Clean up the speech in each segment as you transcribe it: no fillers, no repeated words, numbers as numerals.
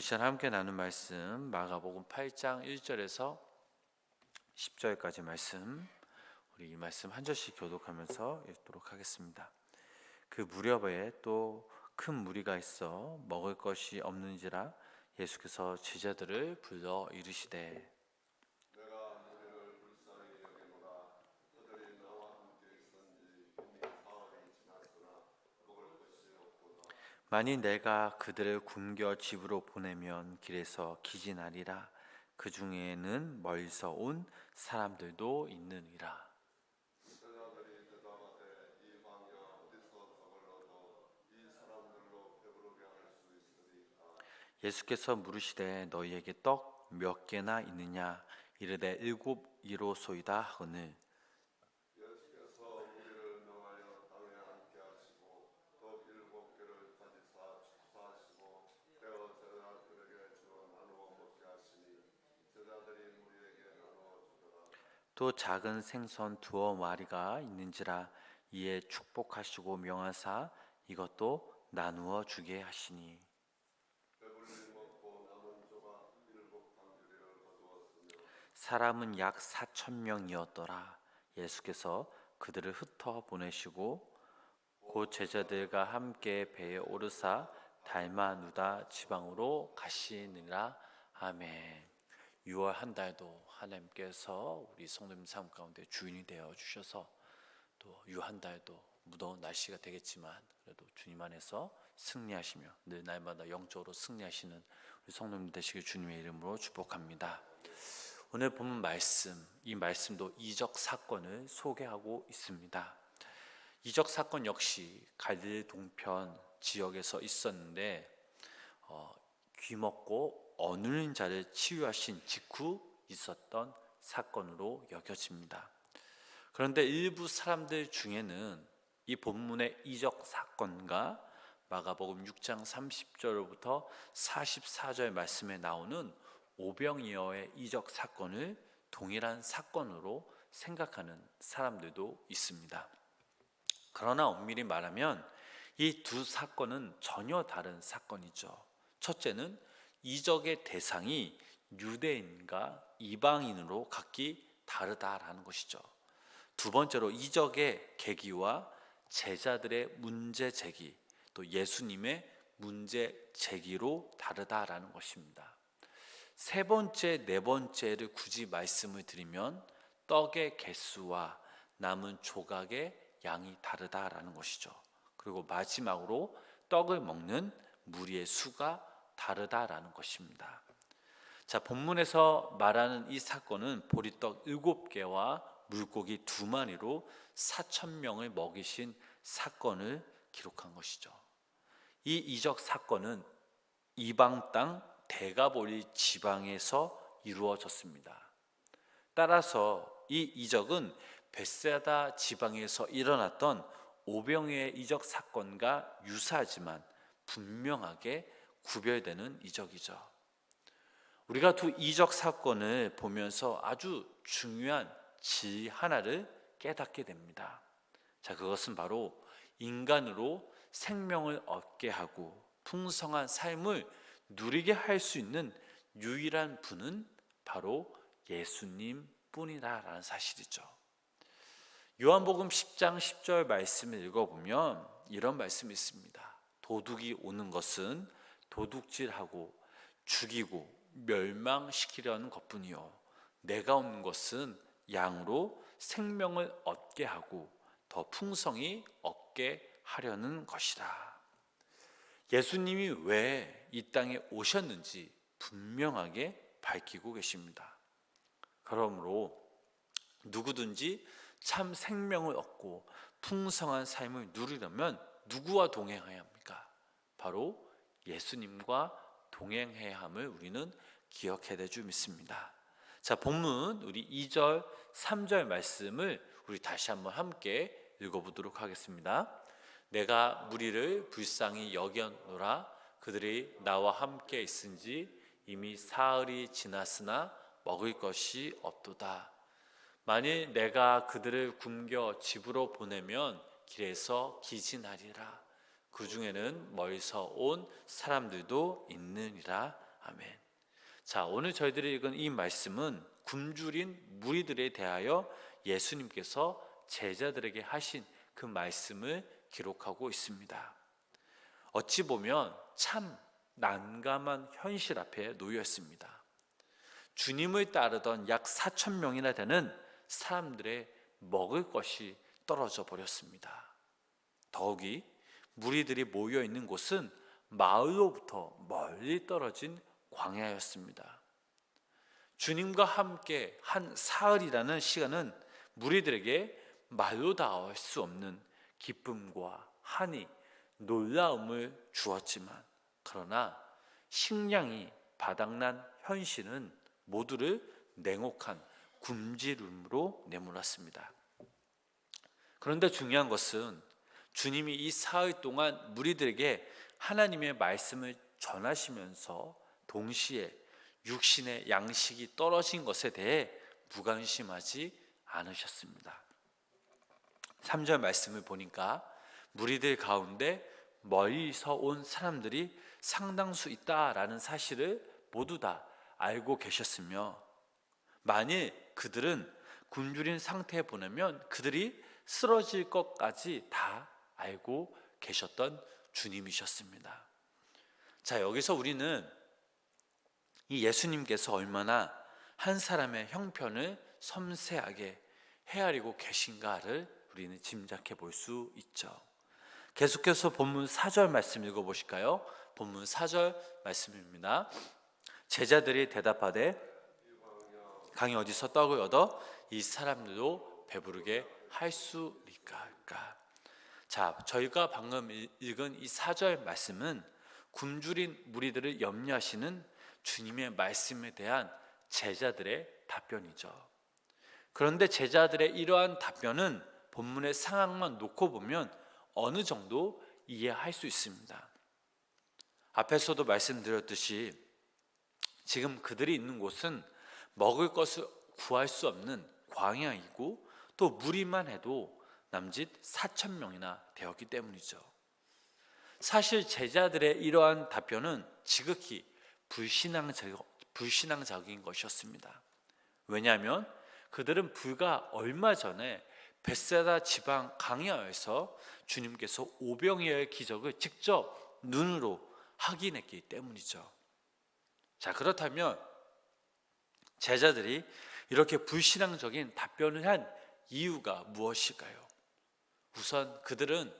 시간 함께 나눈 말씀 마가복음 8장 1절에서 10절까지 말씀, 우리 이 말씀 한 절씩 교독하면서 읽도록 하겠습니다. 그 무렵에 또 큰 무리가 있어 먹을 것이 없는지라 예수께서 제자들을 불러 이르시되 만일 내가 그들을 굶겨 집으로 보내면 길에서 기진하리라. 그 중에는 멀리서 온 사람들도 있느니라. 예수께서 물으시되 너희에게 떡 몇 개나 있느냐? 이르되 7이로소이다 하거늘 또 작은 생선 2마리가 있는지라. 이에 축복하시고 명하사 이것도 나누어 주게 하시니 사람은 약 4,000명이었더라. 예수께서 그들을 흩어 보내시고 곧 제자들과 함께 배에 오르사 달마누다 지방으로 가시니라. 아멘. 6월 한 달도 하나님께서 우리 성도님 삶 가운데 주인이 되어 주셔서 또 6월 한 달도 무더운 날씨가 되겠지만 그래도 주님 안에서 승리하시며 늘 날마다 영적으로 승리하시는 우리 성도님 되시길 주님의 이름으로 축복합니다. 오늘 본문 말씀, 이 말씀도 이적 사건을 소개하고 있습니다. 이적 사건 역시 갈릴리 동편 지역에서 있었는데 귀먹고 어눌린 자를 치유하신 직후 있었던 사건으로 여겨집니다. 그런데 일부 사람들 중에는 이 본문의 이적 사건과 마가복음 6장 30절부터 44절 말씀에 나오는 오병이어의 이적 사건을 동일한 사건으로 생각하는 사람들도 있습니다. 그러나 엄밀히 말하면 이 두 사건은 전혀 다른 사건이죠. 첫째는 이적의 대상이 유대인과 이방인으로 각기 다르다라는 것이죠. 두 번째로 이적의 계기와 제자들의 문제 제기, 또 예수님의 문제 제기로 다르다라는 것입니다. 세 번째, 네 번째를 굳이 말씀을 드리면 떡의 개수와 남은 조각의 양이 다르다라는 것이죠. 그리고 마지막으로 떡을 먹는 무리의 수가 다르다라는 것입니다. 자, 본문에서 말하는 이 사건은 보리떡 7개와 물고기 2마리로 4,000명을 먹이신 사건을 기록한 것이죠. 이 이적 사건은 이방 땅 데가볼리 지방에서 이루어졌습니다. 따라서 이 이적은 벳세다 지방에서 일어났던 오병이어의 이적 사건과 유사하지만 분명하게 구별되는 이적이죠. 우리가 두 이적 사건을 보면서 아주 중요한 진리 하나를 깨닫게 됩니다. 자, 그것은 바로 인간으로 생명을 얻게 하고 풍성한 삶을 누리게 할 수 있는 유일한 분은 바로 예수님 뿐이다라는 사실이죠. 요한복음 10장 10절 말씀을 읽어보면 이런 말씀이 있습니다. 도둑이 오는 것은 도둑질하고 죽이고 멸망시키려는 것뿐이요 내가 온 것은 양으로 생명을 얻게 하고 더 풍성히 얻게 하려는 것이다. 예수님이 왜 이 땅에 오셨는지 분명하게 밝히고 계십니다. 그러므로 누구든지 참 생명을 얻고 풍성한 삶을 누리려면 누구와 동행해야 합니까? 바로 예수님과 동행해야 함을 우리는 기억해야 될 줄 믿습니다. 자, 본문 우리 2절 3절 말씀을 우리 다시 한번 함께 읽어보도록 하겠습니다. 내가 무리를 불쌍히 여겼노라. 그들이 나와 함께 있은지 이미 사흘이 지났으나 먹을 것이 없도다. 만일 내가 그들을 굶겨 집으로 보내면 길에서 기진하리라. 그 중에는 멀리서 온 사람들도 있느니라. 아멘. 자, 오늘 저희들이 읽은 이 말씀은 굶주린 무리들에 대하여 예수님께서 제자들에게 하신 그 말씀을 기록하고 있습니다. 어찌 보면 참 난감한 현실 앞에 놓여 있습니다. 주님을 따르던 약 4천 명이나 되는 사람들의 먹을 것이 떨어져 버렸습니다. 더욱이 무리들이 모여 있는 곳은 마을로부터 멀리 떨어진 광야였습니다. 주님과 함께 한 사흘이라는 시간은 무리들에게 말로 다 할 수 없는 기쁨과 한이, 놀라움을 주었지만, 그러나 식량이 바닥난 현실은 모두를 냉혹한 굶주림으로 내몰았습니다. 그런데 중요한 것은 주님이 이 사흘 동안 무리들에게 하나님의 말씀을 전하시면서 동시에 육신의 양식이 떨어진 것에 대해 무관심하지 않으셨습니다. 3절 말씀을 보니까 무리들 가운데 멀리서 온 사람들이 상당수 있다라는 사실을 모두 다 알고 계셨으며, 만일 그들은 굶주린 상태에 보내면 그들이 쓰러질 것까지 다 알고 계셨던 주님이셨습니다. 자, 여기서 우리는 이 예수님께서 얼마나 한 사람의 형편을 섬세하게 헤아리고 계신가를 우리는 짐작해 볼 수 있죠. 계속해서 본문 4절 말씀 읽어보실까요? 본문 4절 말씀입니다. 제자들이 대답하되 강이 어디서 떡을 얻어 이 사람들도 배부르게 할 수 있을까? 자, 저희가 방금 읽은 이 4절 말씀은 굶주린 무리들을 염려하시는 주님의 말씀에 대한 제자들의 답변이죠. 그런데 제자들의 이러한 답변은 본문의 상황만 놓고 보면 어느 정도 이해할 수 있습니다. 앞에서도 말씀드렸듯이 지금 그들이 있는 곳은 먹을 것을 구할 수 없는 광야이고, 또 무리만 해도 남짓 4천 명이나 되었기 때문이죠. 사실 제자들의 이러한 답변은 지극히 불신앙적인 것이었습니다. 왜냐하면 그들은 불과 얼마 전에 벳세다 지방 강야에서 주님께서 오병이어의 기적을 직접 눈으로 확인했기 때문이죠. 자, 그렇다면 제자들이 이렇게 불신앙적인 답변을 한 이유가 무엇일까요? 우선 그들은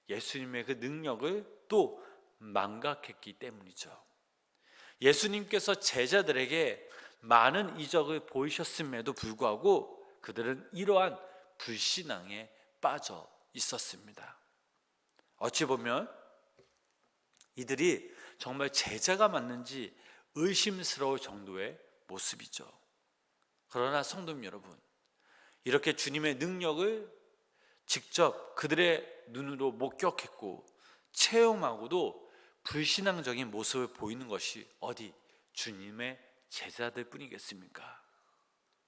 예수님의 그 능력을 또 망각했기 때문이죠. 예수님께서 제자들에게 많은 이적을 보이셨음에도 불구하고 그들은 이러한 불신앙에 빠져 있었습니다. 어찌 보면 이들이 정말 제자가 맞는지 의심스러울 정도의 모습이죠. 그러나 성도님 여러분, 이렇게 주님의 능력을 직접 그들의 눈으로 목격했고 체험하고도 불신앙적인 모습을 보이는 것이 어디 주님의 제자들 뿐이겠습니까?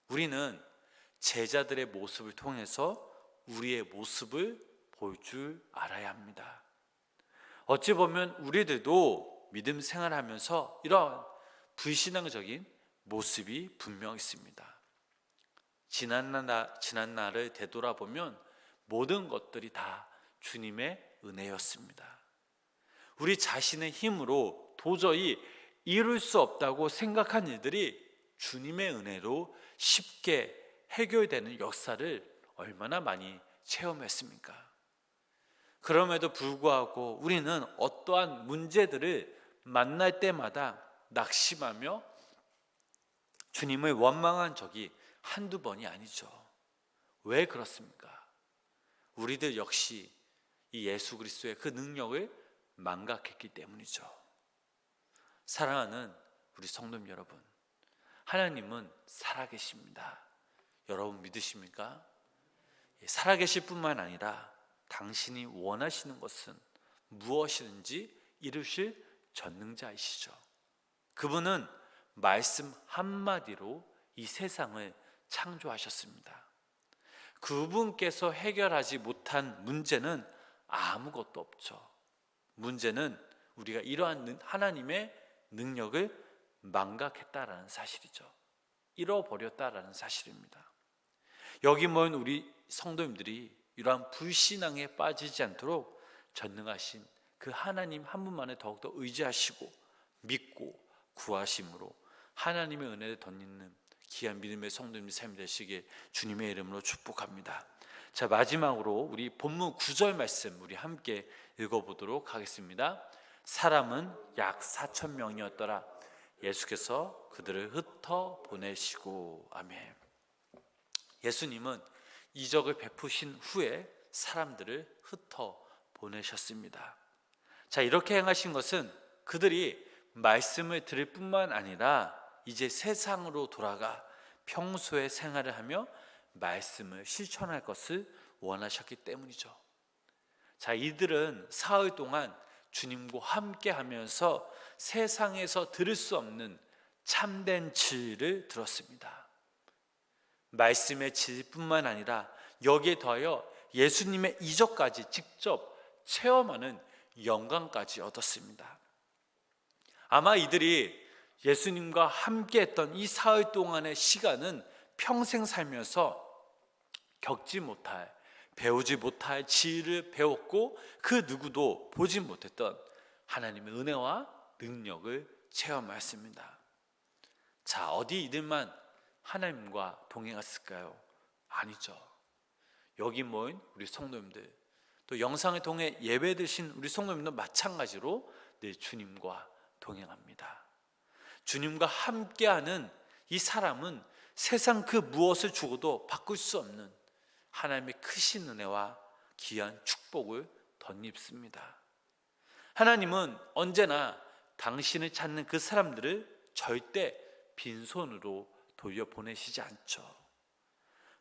우리는 제자들의 모습을 통해서 우리의 모습을 볼 줄 알아야 합니다. 어찌 보면 우리들도 믿음 생활하면서 이런 불신앙적인 모습이 분명 있습니다. 지난 날을 되돌아보면 모든 것들이 다 주님의 은혜였습니다. 우리 자신의 힘으로 도저히 이룰 수 없다고 생각한 일들이 주님의 은혜로 쉽게 해결되는 역사를 얼마나 많이 체험했습니까? 그럼에도 불구하고 우리는 어떠한 문제들을 만날 때마다 낙심하며 주님을 원망한 적이 한두 번이 아니죠. 왜 그렇습니까? 우리들 역시 이 예수 그리스도의 그 능력을 망각했기 때문이죠. 사랑하는 우리 성도님 여러분, 하나님은 살아계십니다. 여러분 믿으십니까? 살아계실 뿐만 아니라 당신이 원하시는 것은 무엇이든지 이루실 전능자이시죠. 그분은 말씀 한마디로 이 세상을 창조하셨습니다. 그분께서 해결하지 못한 문제는 아무것도 없죠. 문제는 우리가 이러한 하나님의 능력을 망각했다라는 사실이죠. 잃어버렸다라는 사실입니다. 여기 모인 우리 성도님들이 이러한 불신앙에 빠지지 않도록 전능하신 그 하나님 한 분만에 더욱더 의지하시고 믿고 구하심으로 하나님의 은혜를 덧입는 귀한 믿음의 성도님의 삶이 되시길 주님의 이름으로 축복합니다. 자, 마지막으로 우리 본문 9절 말씀 우리 함께 읽어보도록 하겠습니다. 사람은 약 4,000명이었더라. 예수께서 그들을 흩어 보내시고. 아멘. 예수님은 이적을 베푸신 후에 사람들을 흩어 보내셨습니다. 자, 이렇게 행하신 것은 그들이 말씀을 들을 뿐만 아니라 이제 세상으로 돌아가 평소에 생활을 하며 말씀을 실천할 것을 원하셨기 때문이죠. 자, 이들은 사흘 동안 주님과 함께 하면서 세상에서 들을 수 없는 참된 진리를 들었습니다. 말씀의 진리뿐만 아니라 여기에 더하여 예수님의 이적까지 직접 체험하는 영광까지 얻었습니다. 아마 이들이 예수님과 함께 했던 이 사흘 동안의 시간은 평생 살면서 겪지 못할, 배우지 못할 지혜를 배웠고 그 누구도 보지 못했던 하나님의 은혜와 능력을 체험했습니다. 자, 어디 이들만 하나님과 동행했을까요? 아니죠. 여기 모인 우리 성도님들, 또 영상을 통해 예배 드신 우리 성도님도 마찬가지로 늘 주님과 동행합니다. 주님과 함께하는 이 사람은 세상 그 무엇을 주고도 바꿀 수 없는 하나님의 크신 은혜와 귀한 축복을 덧입습니다. 하나님은 언제나 당신을 찾는 그 사람들을 절대 빈손으로 돌려보내시지 않죠.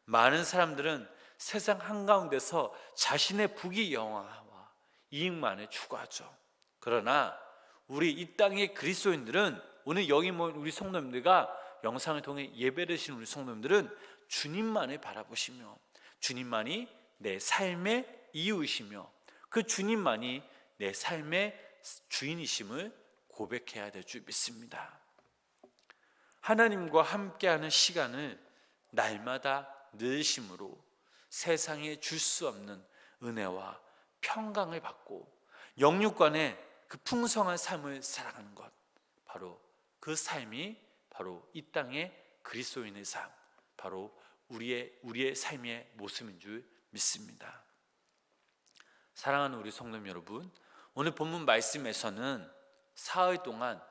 많은 사람들은 세상 한가운데서 자신의 부귀영화와 이익만을 추구하죠. 그러나 우리 이 땅의 그리스도인들은, 오늘 여기 모인 우리 성도님들과 영상을 통해 예배를 드시는 우리 성도님들은 주님만을 바라보시며 주님만이 내 삶의 이유이시며 그 주님만이 내 삶의 주인이심을 고백해야 될 줄 믿습니다. 하나님과 함께하는 시간을 날마다 늘심으로 세상에 줄 수 없는 은혜와 평강을 받고 영육간의 그 풍성한 삶을 살아가는 것, 바로 그 삶이 바로 이 땅의 그리스도인의 삶, 바로 우리의 삶의 모습인 줄 믿습니다. 사랑하는 우리 성도님 여러분, 오늘 본문 말씀에서는 사흘 동안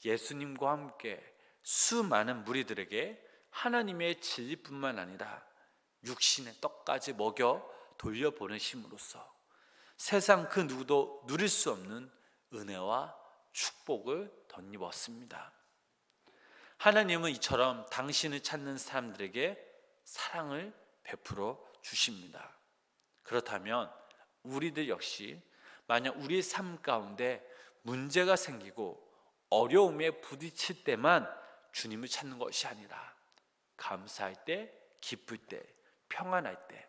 예수님과 함께 수많은 무리들에게 하나님의 진리뿐만 아니라 육신의 떡까지 먹여 돌려보내심으로써 세상 그 누구도 누릴 수 없는 은혜와 축복을 덧입었습니다. 하나님은 이처럼 당신을 찾는 사람들에게 사랑을 베풀어 주십니다. 그렇다면 우리들 역시 만약 우리의 삶 가운데 문제가 생기고 어려움에 부딪힐 때만 주님을 찾는 것이 아니라 감사할 때, 기쁠 때, 평안할 때,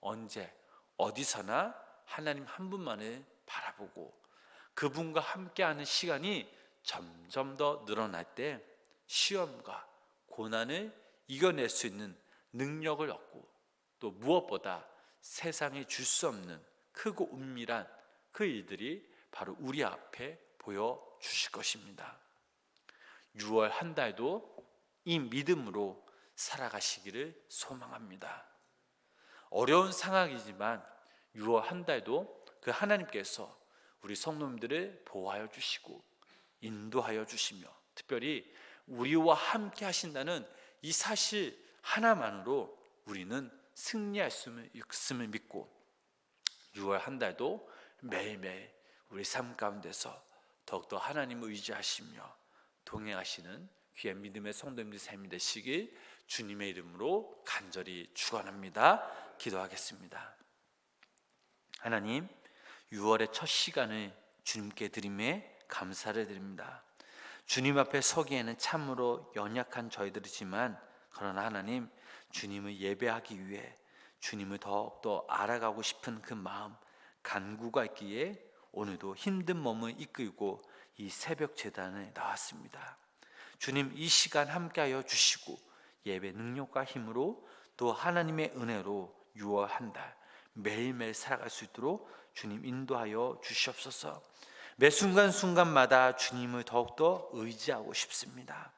언제 어디서나 하나님 한 분만을 바라보고 그분과 함께하는 시간이 점점 더 늘어날 때 시험과 고난을 이겨낼 수 있는 능력을 얻고, 또 무엇보다 세상에 줄 수 없는 크고 은밀한 그 일들이 바로 우리 앞에 보여주실 것입니다. 6월 한 달도 이 믿음으로 살아가시기를 소망합니다. 어려운 상황이지만 6월 한 달도 그 하나님께서 우리 성도님들을 보호하여 주시고 인도하여 주시며 특별히 우리와 함께 하신다는 이 사실 하나만으로 우리는 승리할 수 있음을 믿고 6월 한 달도 매일매일 우리 삶 가운데서 더욱더 하나님을 의지하시며 동행하시는 귀한 믿음의 성도님들 삶이 되시길 주님의 이름으로 간절히 축원합니다. 기도하겠습니다. 하나님, 6월의 첫 시간을 주님께 드림에 감사를 드립니다. 주님 앞에 서기에는 참으로 연약한 저희들이지만 그러나 하나님, 주님을 예배하기 위해 주님을 더욱더 알아가고 싶은 그 마음, 간구가 있기에 오늘도 힘든 몸을 이끌고 이 새벽 제단에 나왔습니다. 주님, 이 시간 함께하여 주시고 예배 능력과 힘으로 또 하나님의 은혜로 6월 한 달 매일매일 살아갈 수 있도록 주님 인도하여 주시옵소서. 매 순간순간마다 주님을 더욱더 의지하고 싶습니다.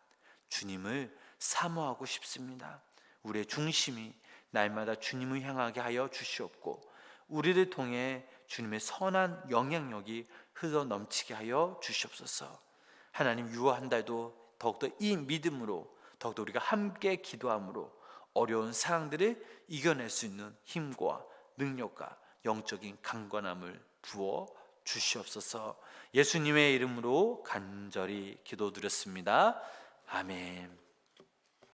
주님을 사모하고 싶습니다. 우리의 중심이 날마다 주님을 향하게 하여 주시옵고 우리를 통해 주님의 선한 영향력이 흘러 넘치게 하여 주시옵소서. 하나님, 6월 한 달도 더욱더 이 믿음으로 더욱더 우리가 함께 기도함으로 어려운 상황들을 이겨낼 수 있는 힘과 능력과 영적인 강건함을 부어 주시옵소서. 예수님의 이름으로 간절히 기도드렸습니다. 아멘.